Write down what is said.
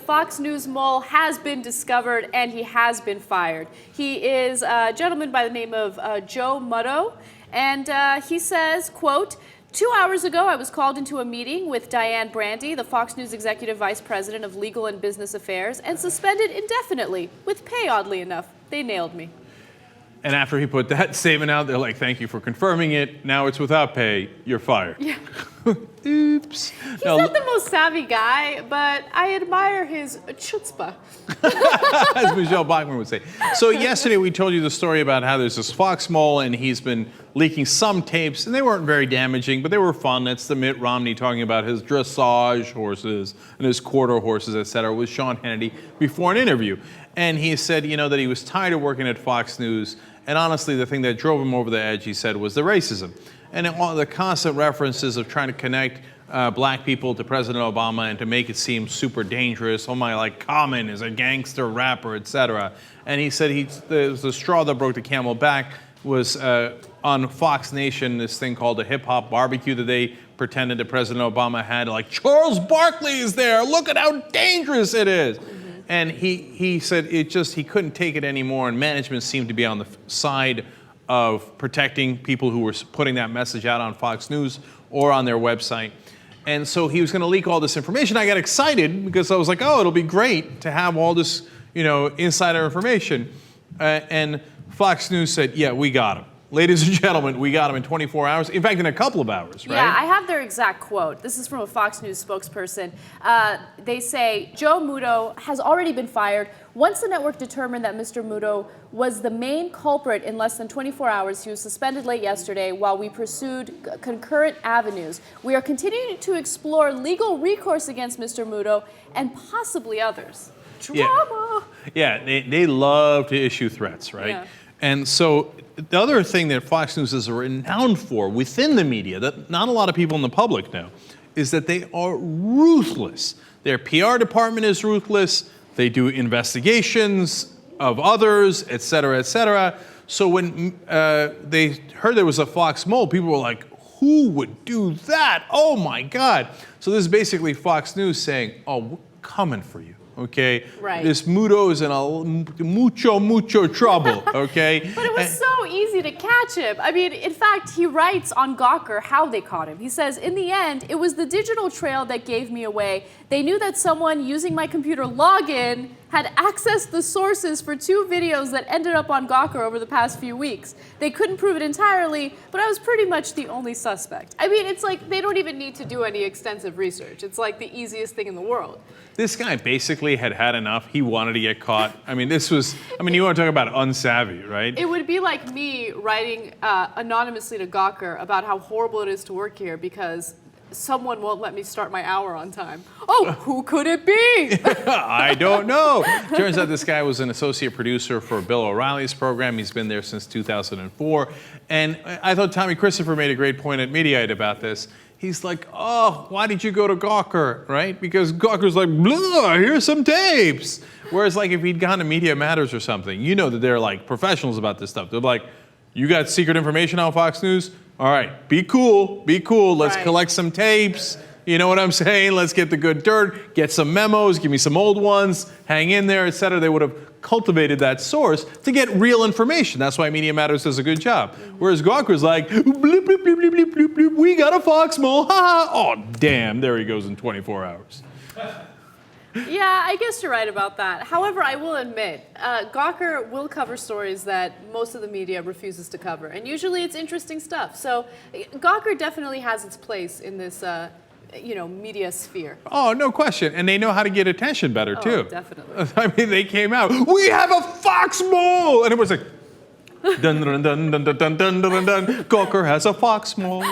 Fox News mole has been discovered and he has been fired. He is a gentleman by the name of Joe Mutto, and he says, quote, "2 hours ago, I was called into a meeting with Diane Brandy, the Fox News Executive Vice President of Legal and Business Affairs, and suspended indefinitely, with pay, oddly enough. They nailed me." And after he put that statement out, they're like, "Thank you for confirming it. Now it's without pay. You're fired." Yeah. Oops. He's not the most savvy guy, but I admire his chutzpah. As Michelle Bachmann would say. So yesterday we told you the story about how there's this Fox mole and he's been leaking some tapes, and they weren't very damaging, but they were fun. That's the Mitt Romney talking about his dressage horses and his quarter horses, etc., with Sean Hannity before an interview. And he said, you know, that he was tired of working at Fox News, and honestly, the thing that drove him over the edge, he said, was the racism. And all the constant references of trying to connect black people to President Obama and to make it seem super dangerous. Oh my, like Common is a gangster rapper, etc. And he said the straw that broke the camel back was on Fox Nation, this thing called a hip hop barbecue that they pretended that President Obama had. Like, Charles Barkley is there. Look at how dangerous it is. And he said he couldn't take it anymore, and management seemed to be on the side of protecting people who were putting that message out on Fox News or on their website. And so he was going to leak all this information. I got excited because I was like, oh, it'll be great to have all this, insider information. And Fox News said, yeah, we got him. Ladies and gentlemen, we got him in 24 hours. In fact, in a couple of hours, right? Yeah, I have their exact quote. This is from a Fox News spokesperson. They say, Joe Mutto has already been fired. Once the network determined that Mr. Mutto was the main culprit in less than 24 hours, he was suspended late yesterday while we pursued concurrent avenues. We are continuing to explore legal recourse against Mr. Mutto and possibly others. Drama! Yeah, they love to issue threats, right? Yeah. And so the other thing that Fox News is renowned for within the media that not a lot of people in the public know is that they are ruthless. Their PR department is ruthless. They do investigations of others, et cetera, et cetera. So when they heard there was a Fox mole, people were like, who would do that? Oh my God. So this is basically Fox News saying, oh, we're coming for you. Okay, right. This Mutto is in a mucho trouble, okay? But it was so easy to catch him. I mean, in fact, he writes on Gawker how they caught him. He says, in the end, it was the digital trail that gave me away. They knew that someone using my computer login had accessed the sources for 2 videos that ended up on Gawker over the past few weeks. They couldn't prove it entirely, but I was pretty much the only suspect. I mean, it's like they don't even need to do any extensive research. It's like the easiest thing in the world. This guy basically had enough. He wanted to get caught. I mean, you want to talk about unsavvy, right? It would be like me writing anonymously to Gawker about how horrible it is to work here because someone won't let me start my hour on time. Oh, who could it be? I don't know. Turns out this guy was an associate producer for Bill O'Reilly's program. He's been there since 2004. And I thought Tommy Christopher made a great point at Mediaite about this. He's like, oh, why did you go to Gawker, right? Because Gawker's like, blah, here's some tapes. Whereas like if he'd gone to Media Matters or something, you know that they're like professionals about this stuff. They're like, you got secret information on Fox News? All right, be cool. Let's collect some tapes. You know what I'm saying? Let's get the good dirt, get some memos, give me some old ones, hang in there, et cetera. They would have cultivated that source to get real information. That's why Media Matters does a good job. Whereas Gawker's like, bleep, bleep, bleep, bleep, bleep, bleep, bleep, we got a Fox mole, ha ha. Oh, damn, there he goes in 24 hours. Yeah, I guess you're right about that. However, I will admit, Gawker will cover stories that most of the media refuses to cover. And usually it's interesting stuff. So Gawker definitely has its place in this media sphere. Oh, no question. And they know how to get attention better, too. Oh, definitely. I mean, they came out, we have a Fox mole! And it was like, dun dun dun dun dun dun dun dun dun. Gawker has a Fox mole.